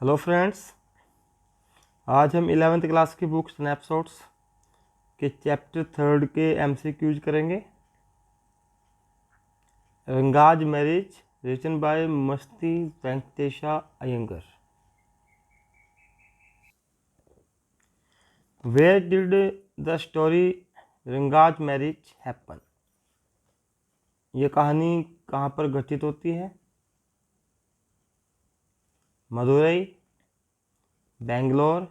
Hello friends, आज हम 11th class की बुक स्नैपशॉट्स के चैप्टर 3 के एमसीक्यूज करेंगे। Ranga's marriage written by Masti Venkatesha Iyengar. Where did the story Ranga's marriage happen? ये कहानी कहाँ पर घटित होती है? मदुरई, बेंगलोर,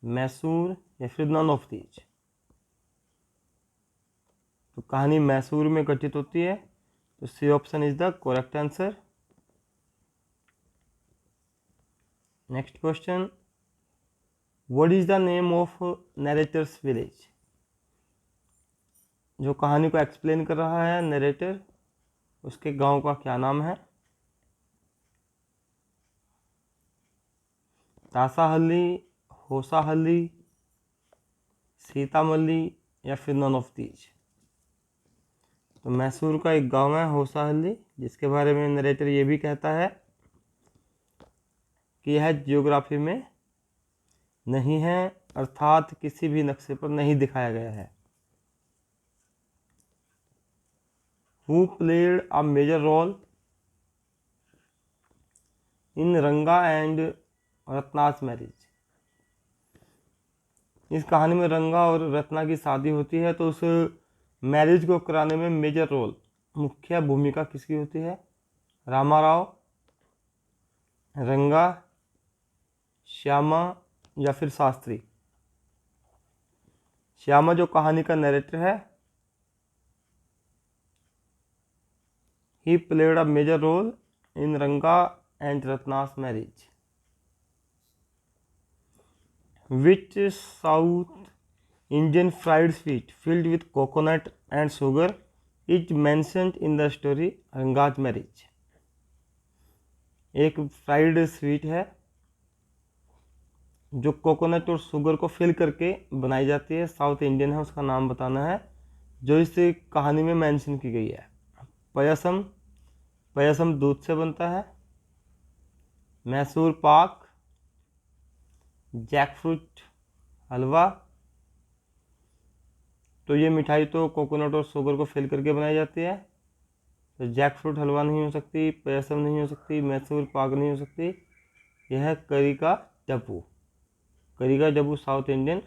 मैसूर या फिर नन ऑफ दीज? तो कहानी मैसूर में घटित होती है, तो C option is the correct answer. Next question, what is the name of narrator's village? जो कहानी को एक्सप्लेन कर रहा है नरेटर, उसके गांव का क्या नाम है? तासाहल्ली, होसाहल्ली, सीतामल्ली या फिर नन ऑफ दीज? तो मैसूर का एक गांव है होसाहल्ली, जिसके बारे में नरेटर ये भी कहता है कि यह जियोग्राफी में नहीं है, अर्थात किसी भी नक्शे पर नहीं दिखाया गया है। Who played a major role in Ranga and Ratna's marriage? इस कहानी में रंगा और रत्ना की शादी होती है, तो उस मैरिज को कराने में मेजर रोल, मुख्य भूमिका किसकी होती है? रामाराव, रंगा, श्यामा या फिर शास्त्री? श्यामा जो कहानी का नरेटर है, he played a major role in Ranga and Ratna's marriage. Which South Indian fried sweet filled with coconut and sugar is mentioned in the story Ranga's marriage? एक फ्राइड स्वीट है जो कोकोनट और शुगर को फिल करके बनाई जाती है, साउथ इंडियन है, उसका नाम बताना है, जो इस कहानी में मेंशन की गई है। पयसम, पयसम दूध से बनता है। मैसूर पाक, जैकफ्रूट हलवा, तो ये मिठाई तो कोकोनट और शुगर को फिल करके बनाई जाती है, तो जैकफ्रूट हलवा नहीं हो सकती, पयसम नहीं हो सकती, मैसूर पाक नहीं हो सकती, यह है करी का डब्बू। करी का डब्बू साउथ इंडियन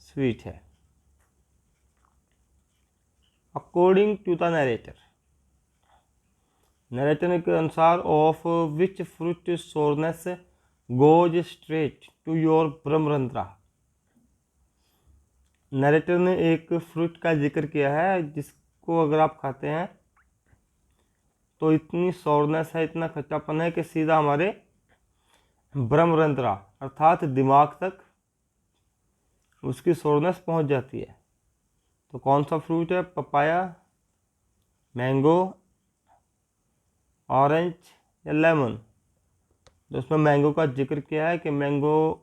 स्वीट है। According to the narrator, narrator के अनुसार of which fruit sourness goes straight to your brahmarandhra? Narrator ने एक फ्रूट का जिक्र किया है जिसको अगर आप खाते हैं तो इतनी सोरनेस है, इतना खट्टापन है कि सीधा हमारे ब्रह्मरंध्रा अर्थात दिमाग तक उसकी सोरनेस पहुंच जाती है। तो कौन सा फ्रूट है? पपाया, मैंगो, ऑरेंज या लेमन? तो उसमें मैंगो का जिक्र किया है कि मैंगो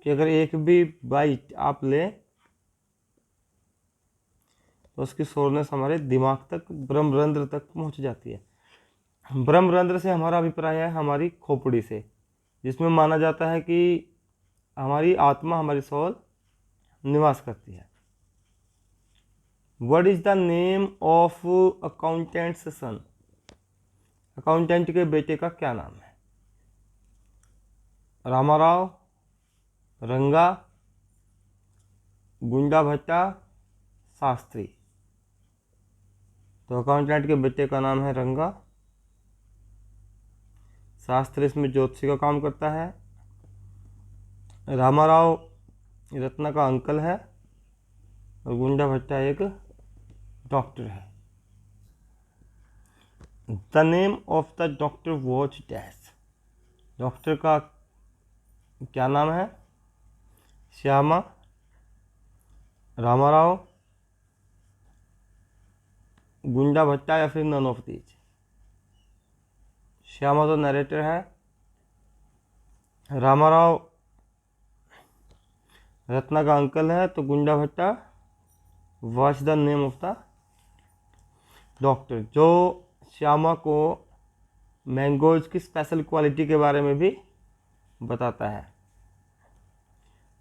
की अगर एक भी बाइट आप लें तो उसकी सोरनेस हमारे दिमाग तक, ब्रह्मरंध्र तक पहुंच जाती है। ब्रह्मरंध्र से हमारा अभिप्राय है हमारी खोपड़ी से, जिसमें माना जाता है कि हमारी आत्मा, हमारी सोल निवास करती है। What is the name of accountant's son? Accountant के बेटे का क्या नाम है? रामाराव, रंगा, गुंडा भट्टा, शास्त्री? तो अकाउंटेंट के बेटे का नाम है रंगा। शास्त्री इसमें ज्योतिषी का काम करता है। रामाराव रत्ना का अंकल है और गुंडा भट्टा एक डॉक्टर है। The name of the doctor was dash? Doctor का क्या नाम है? श्यामा, रामाराव, गुंडा भट्टा या फिर नन ऑफ दीज? श्यामा तो नरेटर है, रामाराव रत्ना का अंकल है, तो गुंडा भट्टा watch the name of the doctor, जो श्यामा को मैंगोज की स्पेशल क्वालिटी के बारे में भी बताता है।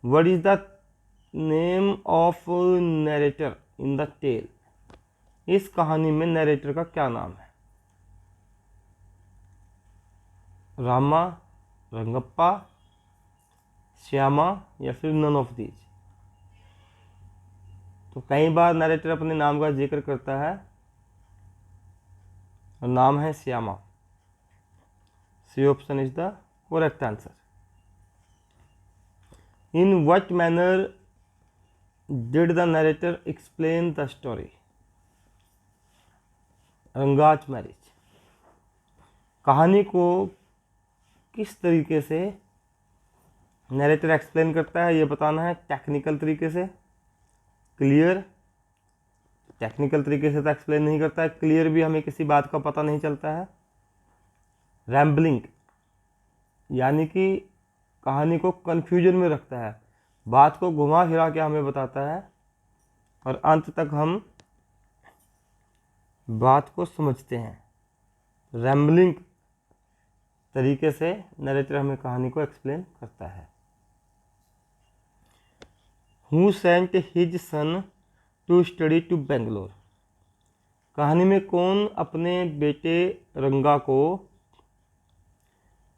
What is the name of narrator in the tale? इस कहानी में नरेटर का क्या नाम है? रामा, रंगप्पा, श्यामा या फिर नन ऑफ दीज? तो कई बार नरेटर अपने नाम का जिक्र करता है और नाम है Shyama. C option is the correct answer. In what manner did the narrator explain the story? Ranga's marriage. कहानी को किस तरीके से नरेटर एक्सप्लेन करता है ये बताना है। टेक्निकल तरीके से, क्लियर। टेक्निकल तरीके से तो एक्सप्लेन नहीं करता है, क्लियर भी हमें किसी बात का पता नहीं चलता है। रैम्बलिंग यानी कि कहानी को कन्फ्यूजन में रखता है, बात को घुमा फिरा के हमें बताता है और अंत तक हम बात को समझते हैं। रैम्बलिंग तरीके से नरेटर हमें कहानी को एक्सप्लेन करता है। Who sent his son to study to Bangalore? कहानी में कौन अपने बेटे रंगा को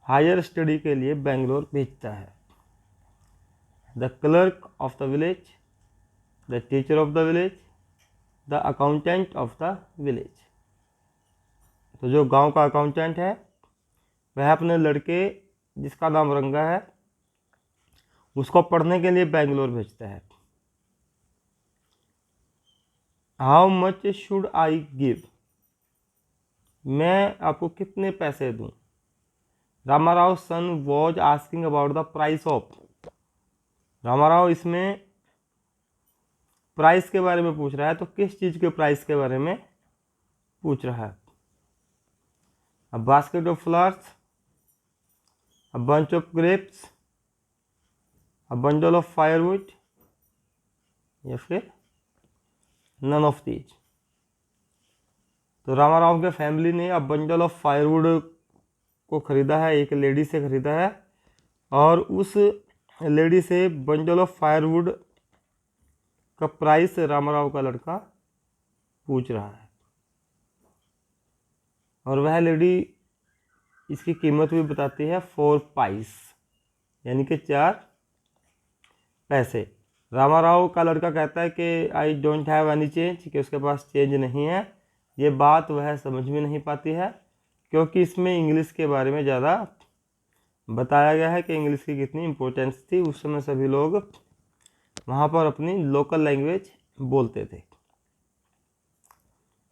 हायर स्टडी के लिए बेंगलोर भेजता है? The clerk of the village, the teacher of the village, the accountant of the village. तो जो गांव का अकाउंटेंट है वह अपने लड़के जिसका नाम रंगा है उसको पढ़ने के लिए बेंगलोर भेजता है। How much should I give? मैं आपको कितने पैसे दूं? Ramarao son was asking about the price of. Ramarao इसमें प्राइस के बारे में पूछ रहा है, तो किस चीज़ के प्राइस के बारे में पूछ रहा है? A basket of flowers, a bunch of grapes, a bundle of firewood या फिर नन ऑफ दीज। तो रामाराव के फैमिली ने अ बंडल ऑफ फायरवुड को खरीदा है, एक लेडी से खरीदा है और उस लेडी से बंडल ऑफ फायरवुड का प्राइस रामाराव का लड़का पूछ रहा है और वह लेडी इसकी कीमत भी बताती है 4 पाइस यानी कि 4 पैसे। रामाराव का लड़का कहता है कि I don't have any change, कि उसके पास चेंज नहीं है। ये बात वह समझ में नहीं पाती है क्योंकि इसमें इंग्लिश के बारे में ज़्यादा बताया गया है कि इंग्लिश की कितनी इम्पोर्टेंस थी। उस समय सभी लोग वहाँ पर अपनी लोकल लैंग्वेज बोलते थे।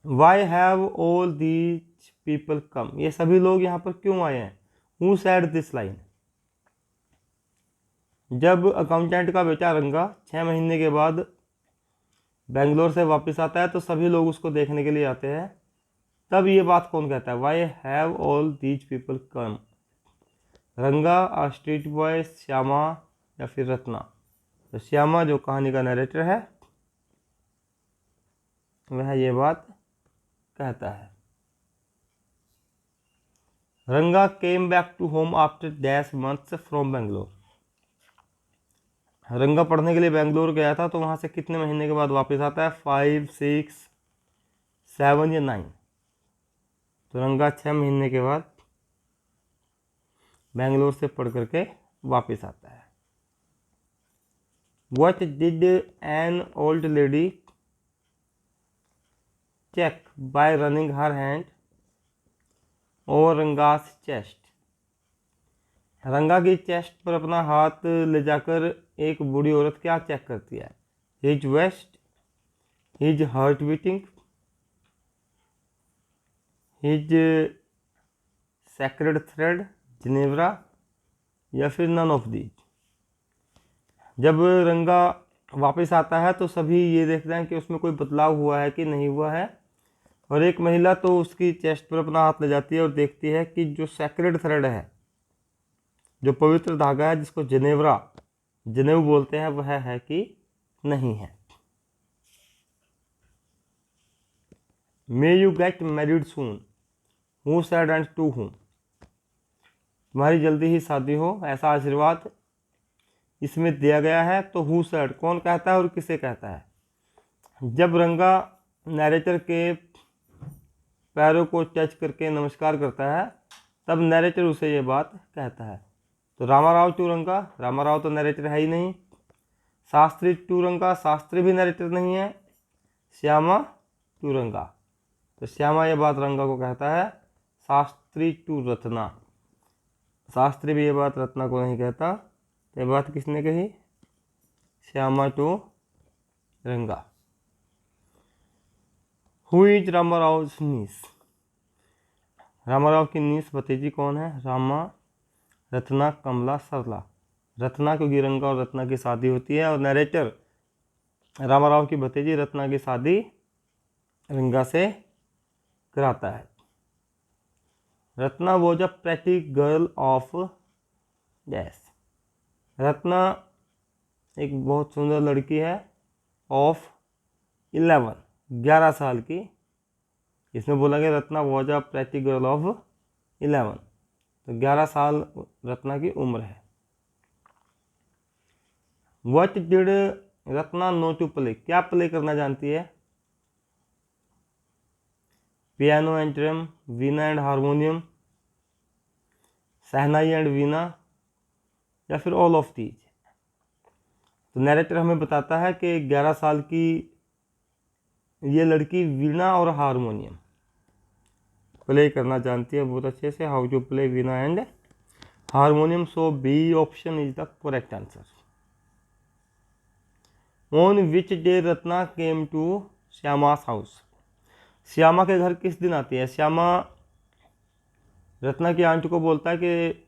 Why have all these people come? ये सभी लोग यहाँ पर क्यों आए हैं? Who said this line? जब अकाउंटेंट का बेटा रंगा 6 महीने के बाद बेंगलोर से वापस आता है तो सभी लोग उसको देखने के लिए आते हैं। तब ये बात कौन कहता है? Why have all these people come? रंगा, स्ट्रीट बॉय, श्यामा या फिर रत्ना? तो श्यामा जो कहानी का नरेटर है वह ये बात कहता है। Ranga came back to home after dash months from Bangalore. Ranga पढ़ने के लिए बेंगलोर गया था तो वहाँ से कितने महीने के बाद वापस आता है? 5, 6, 7 या 9? तो रंगा 6 महीने के बाद बेंगलोर से पढ़ करके वापस आता है। What did an old lady check by running her hand over Ranga's chest? रंगा की चेस्ट पर अपना हाथ ले जाकर एक बूढ़ी औरत क्या चेक करती है? His waist, his heart beating, his sacred thread, जिनेवरा या फिर नन ऑफ दीज? जब रंगा वापस आता है तो सभी ये देखते हैं कि उसमें कोई बदलाव हुआ है कि नहीं हुआ है और एक महिला तो उसकी चेस्ट पर अपना हाथ ले जाती है और देखती है कि जो सैक्रेड थ्रेड है, जो पवित्र धागा है जिसको जनेऊ बोलते हैं, वह है कि नहीं है। May you get married soon? Who said and to whom? तुम्हारी जल्दी ही शादी हो, ऐसा आशीर्वाद इसमें दिया गया है। तो हु सेड, कौन कहता है और किसे कहता है? जब रंगा नैरेटर के पैरों को टच करके नमस्कार करता है तब नैरेटर उसे ये बात कहता है। तो रामाराव टू रंगा, रामाराव तो नैरेटर है ही नहीं। शास्त्री टू रंगा, शास्त्री भी नैरेटर नहीं है। श्यामा टू रंगा, तो श्यामा ये बात रंगा को कहता है। शास्त्री टू रत्ना, शास्त्री भी ये बात रत्ना को नहीं कहता। तो ये बात किसने कही? श्यामा टू रंगा। हु इज रामाराव नीस, रामाराव की नीस भतीजी कौन है? रामा, रत्ना, कमला, सरला। रत्ना, क्योंकि रंगा और रत्ना की शादी होती है और नरेटर रामाराव की भतीजी रत्ना की शादी रंगा से कराता है। Ratna was a pretty girl of dash, Ratna एक बहुत सुंदर लड़की है। ऑफ 11 साल की। इसमें बोला गया Ratna was a pretty girl of 11, तो 11 साल रत्ना की उम्र है। What did Ratna know to play, क्या प्ले करना जानती है? Piano and drum, veena and harmonium, shehnai and veena, या फिर ऑल ऑफ दीज। तो नैरेटर हमें बताता है कि 11 साल की ये लड़की वीणा और हारमोनियम प्ले करना जानती है बहुत अच्छे से। How to play veena and harmonium, so B option is the correct answer. On which day Ratna came to Shyama's house, Shyama के घर किस दिन आती है? श्यामा रत्ना की आंटी को बोलता है कि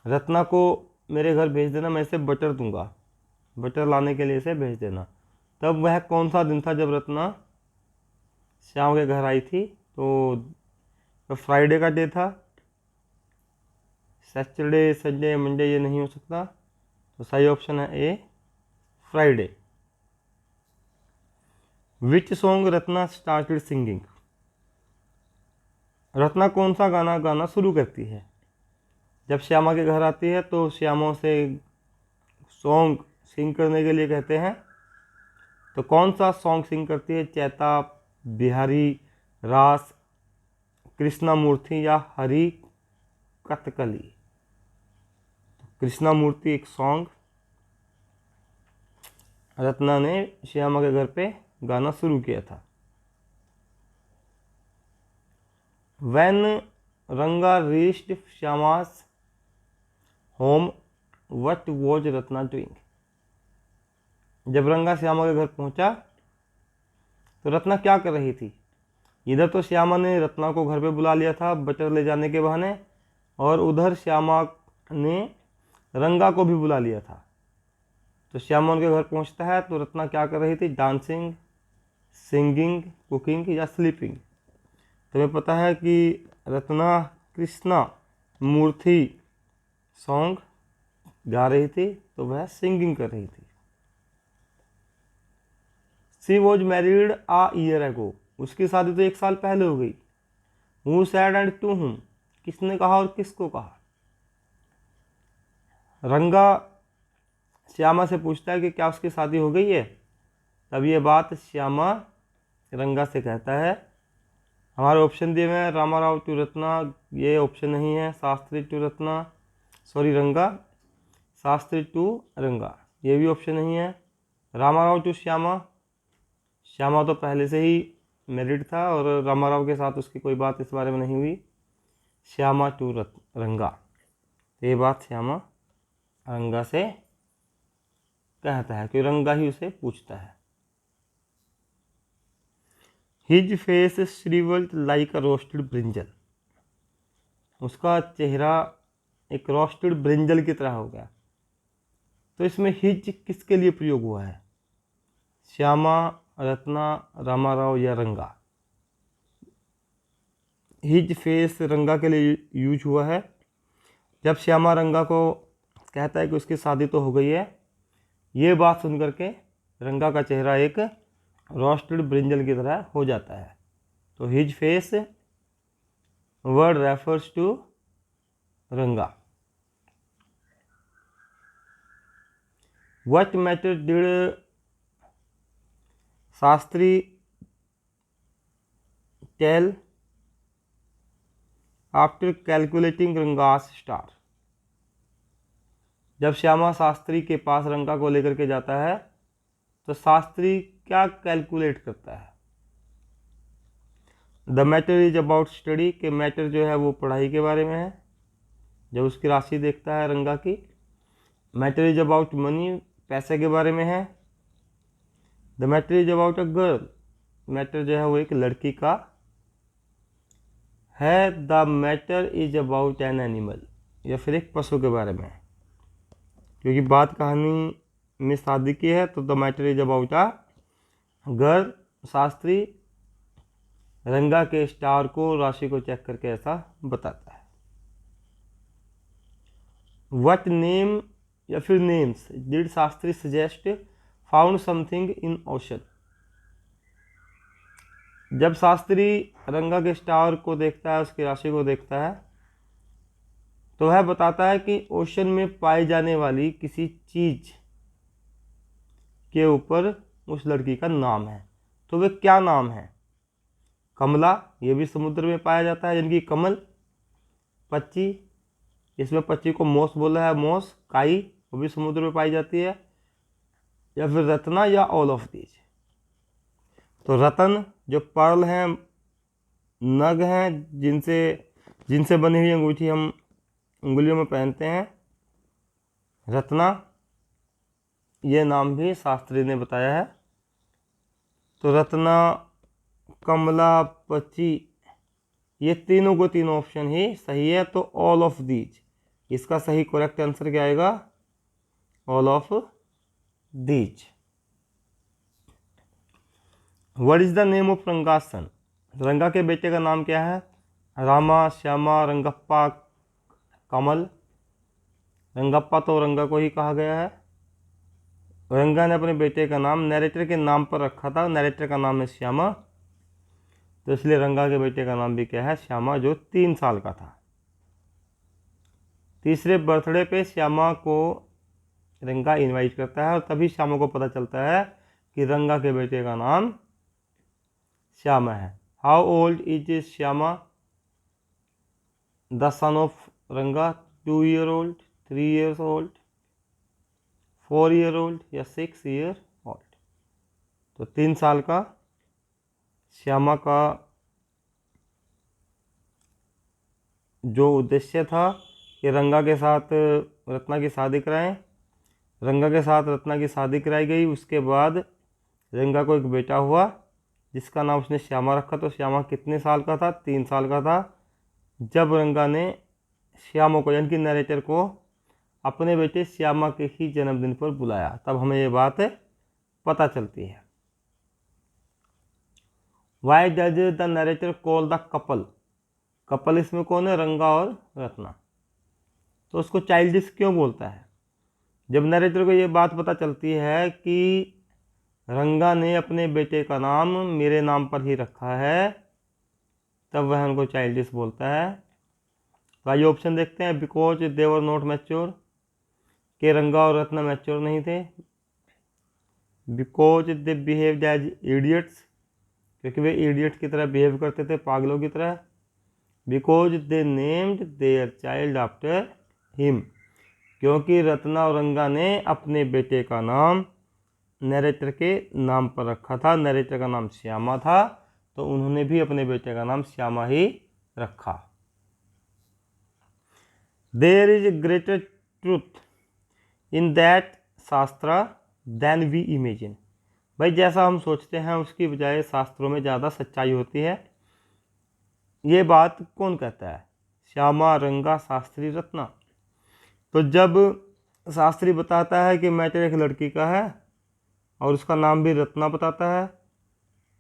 रत्ना को मेरे घर भेज देना, मैं इसे बटर दूंगा, बटर लाने के लिए इसे भेज देना। तब वह कौन सा दिन था जब रत्ना श्याम के घर आई थी? तो फ्राइडे का डे था। सैटरडे, संडे, मंडे ये नहीं हो सकता, तो सही ऑप्शन है A, Friday. Which song Ratna started singing, Ratna कौन सा गाना गाना शुरू करती है? जब श्यामा के घर आती है तो श्यामा से सॉन्ग सिंग करने के लिए कहते हैं, तो कौन सा सॉन्ग सिंग करती है? चैता, बिहारी रास, कृष्णामूर्ति या हरि कथकली। कृष्णामूर्ति एक सॉन्ग रत्ना ने श्यामा के घर पे गाना शुरू किया था। When Ranga reached Shyama's home, what was Ratna doing? जब रंगा श्यामा के घर पहुंचा तो रत्ना क्या कर रही थी? इधर तो श्यामा ने रत्ना को घर पे बुला लिया था बटर ले जाने के बहाने, और उधर श्यामा ने रंगा को भी बुला लिया था। तो श्यामा उनके घर पहुंचता है तो रत्ना क्या कर रही थी? डांसिंग, सिंगिंग, कुकिंग या स्लीपिंग। तुम्हें पता है कि रत्ना कृष्णा मूर्ति सॉन्ग गा रही थी, तो वह सिंगिंग कर रही थी। She was married a year ago, उसकी शादी तो 1 साल पहले हो गई। हु सैड एंड टू हुम, किसने कहा और किसको कहा? रंगा श्यामा से पूछता है कि क्या उसकी शादी हो गई है, तब ये बात श्यामा रंगा से कहता है। हमारे ऑप्शन दिए हुए हैं रामाराव टू रत्ना, ये ऑप्शन नहीं है। शास्त्री टू रत्ना, सॉरी रंगा, शास्त्री टू रंगा, ये भी ऑप्शन नहीं है। रामाराव टू श्यामा, श्यामा तो पहले से ही मैरिड था और रामाराव के साथ उसकी कोई बात इस बारे में नहीं हुई। श्यामा टू रंगा, ये बात श्यामा रंगा से कहता है कि रंगा ही उसे पूछता है। His face shrivelled like a roasted brinjal, उसका चेहरा एक रोस्टेड ब्रिंजल की तरह हो गया। तो इसमें हिज किसके लिए प्रयोग हुआ है? श्यामा, रत्ना, रामाराव या रंगा? हिज फेस रंगा के लिए यूज हुआ है। जब श्यामा रंगा को कहता है कि उसकी शादी तो हो गई है, ये बात सुन करके रंगा का चेहरा एक रोस्टेड ब्रिंजल की तरह हो जाता है। तो his face word refers to Ranga. What matter did Shastri tell after calculating Ranga's star? जब श्यामा शास्त्री के पास रंगा को लेकर के जाता है तो शास्त्री क्या कैलकुलेट करता है? The matter is about study, के मैटर जो है वो पढ़ाई के बारे में है, जब उसकी राशि देखता है रंगा की। मैटर इज अबाउट मनी, पैसे के बारे में है। The matter is about a girl, matter जो है वो एक लड़की का है। The matter is about an animal, या फिर एक पशु के बारे में है, क्योंकि बात कहानी में शादी की है। तो the matter is about a girl. Shastri रंगा के स्टार को, राशि को चेक करके ऐसा बताता है। व्हाट नेम या फिर names did Shastri suggest found something in ocean? जब शास्त्री रंगा के स्टार को देखता है, उसकी राशि को देखता है, तो वह बताता है कि ओशन में पाई जाने वाली किसी चीज के ऊपर उस लड़की का नाम है। तो वह क्या नाम है? कमला, ये भी समुद्र में पाया जाता है, यानी कि कमल। पच्ची, इसमें पच्ची को मोस बोला है, मोस। काई, वो भी समुद्र में पाई जाती है। या फिर रत्ना, या ऑल ऑफ दीज। तो रतन जो पर्ल हैं, नग हैं, जिनसे बनी हुई अंगूठी हम उंगलियों में पहनते हैं। रत्ना, ये नाम भी शास्त्री ने बताया है। तो रत्ना, कमला, पच्ची, ये तीनों को तीनों ऑप्शन ही सही है। तो ऑल ऑफ दीज, इसका सही करेक्ट आंसर क्या आएगा? All of these. What is the name of Ranga's son? Ranga के बेटे का नाम क्या है? रामा, श्यामा, रंगप्पा, कमल। रंगप्पा तो रंगा को ही कहा गया है। रंगा ने अपने बेटे का नाम नरेटर के नाम पर रखा था। नरेटर का नाम है श्यामा, तो इसलिए रंगा के बेटे का नाम भी क्या है? श्यामा, जो 3 साल का था। तीसरे बर्थडे पे श्यामा को रंगा इनवाइट करता है, और तभी श्यामा को पता चलता है कि रंगा के बेटे का नाम श्यामा है। How old is Shyama the son of रंगा? 2 year old, 3 years old, 4 year old, या 6 ईयर ओल्ड? तो 3 साल का श्यामा का जो उद्देश्य था कि रंगा के साथ रत्ना की शादी कराएं। रंगा के साथ रत्ना की शादी कराई गई। उसके बाद रंगा को एक बेटा हुआ जिसका नाम उसने श्यामा रखा। तो श्यामा कितने साल का था? 3 साल का था जब रंगा ने श्यामा को, यानी कि नरेटर को, अपने बेटे श्यामा के ही जन्मदिन पर बुलाया। तब हमें ये बात पता चलती है। Why does the narrator call the couple? Couple इसमें कौन है? रंगा और रत्ना। तो उसको चाइल्डिश क्यों बोलता है? जब नरेटर को ये बात पता चलती है कि रंगा ने अपने बेटे का नाम मेरे नाम पर ही रखा है, तब वह उनको चाइल्डिश बोलता है। तो आइए ऑप्शन देखते हैं। Because they were not mature, के रंगा और रत्ना मैच्योर नहीं थे। Because they behaved as idiots, क्योंकि वे इडियट की तरह बिहेव करते थे, पागलों की तरह। Because they named their child after him, क्योंकि रत्ना और रंगा ने अपने बेटे का नाम नरेटर के नाम पर रखा था। नरेटर का नाम श्यामा था, तो उन्होंने भी अपने बेटे का नाम श्यामा ही रखा। There is greater truth in that shastra than we imagine. भाई जैसा हम सोचते हैं उसकी बजाय शास्त्रों में ज़्यादा सच्चाई होती है। ये बात कौन कहता है? श्यामा, रंगा, शास्त्री, रत्ना। तो जब शास्त्री बताता है कि मैटर एक लड़की का है और उसका नाम भी रत्ना बताता है,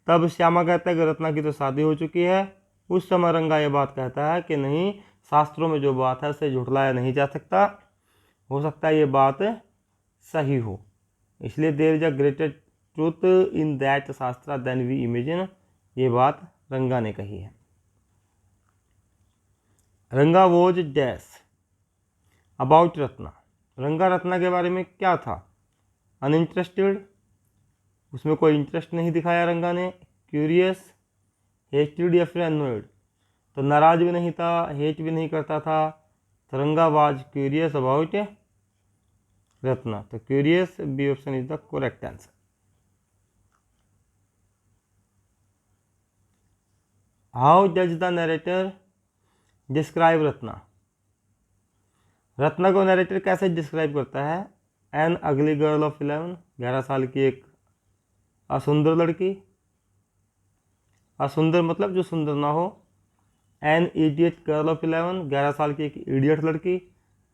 तब श्यामा कहता है कि रत्ना की तो शादी हो चुकी है। उस समय रंगा ये बात कहता है कि नहीं, शास्त्रों में जो बात है उसे झुठलाया नहीं जा सकता, हो सकता है ये बात सही हो। इसलिए there is a greater truth in that shastra than we imagine, ये बात रंगा ने कही है। रंगा वॉज डैश, अबाउट रत्ना, रंगा रत्ना के बारे में क्या था? अनइंटरेस्टेड, उसमें कोई इंटरेस्ट नहीं दिखाया रंगा ने। क्यूरियस, हेटेड या फिर अनोयड, तो नाराज भी नहीं था, हेट भी नहीं करता था। तो रंगा वाज क्यूरियस अबाउट रत्ना, तो curious B option is the correct answer. How does the narrator describe Ratna, Ratna को नरेटर कैसे डिस्क्राइब करता है? एन अगली गर्ल ऑफ 11, 11 साल की एक असुंदर लड़की, असुंदर मतलब जो सुंदर ना हो। एन इडियट गर्ल ऑफ 11, 11 साल की एक इडियट लड़की।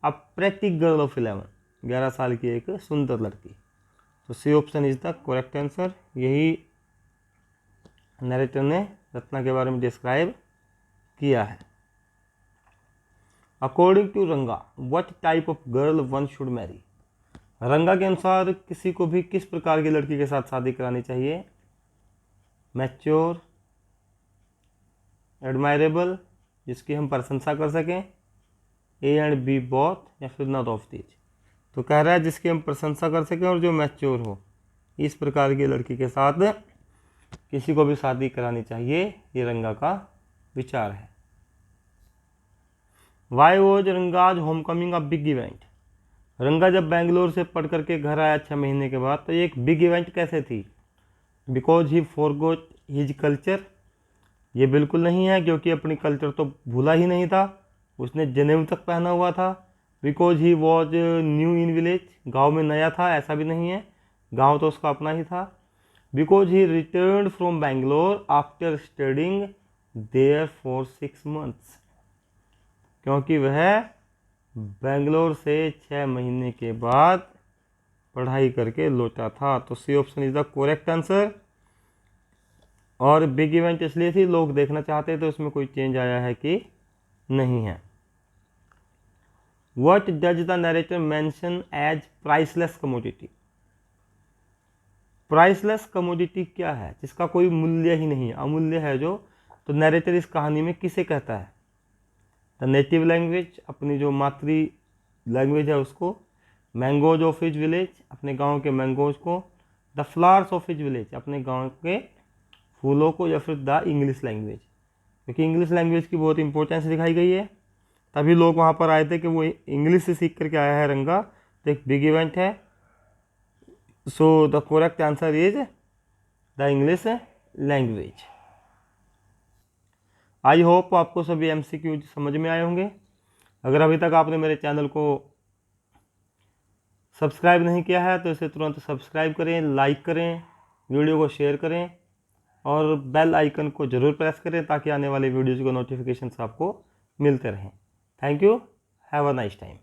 अ प्रैक्टिक गर्ल ऑफ 11, 11 साल की एक सुंदर लड़की। तो C option is the correct answer. यही नरेटर ने रत्ना के बारे में डिस्क्राइब किया है। According to Ranga, what type of girl one should marry, Ranga के अनुसार किसी को भी किस प्रकार की लड़की के साथ शादी करानी चाहिए? मैच्योर, एडमायरेबल, जिसकी हम प्रशंसा कर सकें, ए एंड बी बोथ, या फिर नॉट ऑफ दीज। तो कह रहा है जिसकी हम प्रशंसा कर सकें और जो मैच्योर हो, इस प्रकार की लड़की के साथ किसी को भी शादी करानी चाहिए, ये रंगा का विचार है। Why was Ranga's Homecoming a big event, रंगा जब बेंगलोर से पढ़ करके घर आया 6 महीने के बाद, तो ये एक बिग इवेंट कैसे थी? Because he forgot his culture, ये बिल्कुल नहीं है, क्योंकि अपनी कल्चर तो भूला ही नहीं था, उसने जनेऊ तक पहना हुआ था। Because he was new in village, गाँव में नया था, ऐसा भी नहीं है, गाँव तो उसका अपना ही था। Because he return from Bangalore after studying there for 6 months, क्योंकि वह बेंगलोर से 6 महीने के बाद पढ़ाई करके लौटा था। तो C option is the correct answer. और बिग इवेंट इसलिए थी, लोग देखना चाहते थे उसमें कोई चेंज आया है कि नहीं है। What does the narrator mention as priceless commodity, priceless commodity क्या है? जिसका कोई मूल्य ही नहीं, अमूल्य है जो, तो नरेटर इस कहानी में किसे कहता है? द नेटिव लैंग्वेज, अपनी जो मातृ लैंग्वेज है उसको। मैंगोज ऑफ हिज विलेज, अपने गांव के मैंगोज को। The flowers of his village, अपने गांव के फूलों को। या फिर द इंग्लिश लैंग्वेज, क्योंकि इंग्लिश लैंग्वेज की बहुत इंपॉर्टेंस दिखाई गई है, तभी लोग वहाँ पर आए थे कि वो इंग्लिश से सीख करके आया है रंगा, तो एक बिग इवेंट है। So the correct answer is the English language. I hope आपको सभी MCQ समझ में आए होंगे। अगर अभी तक आपने मेरे चैनल को सब्सक्राइब नहीं किया है तो इसे तुरंत सब्सक्राइब करें, लाइक करें, वीडियो को शेयर करें और बेल आइकन को ज़रूर प्रेस करें, ताकि आने वाली वीडियोज़ को नोटिफिकेशन आपको मिलते रहें। Thank you, have a nice time.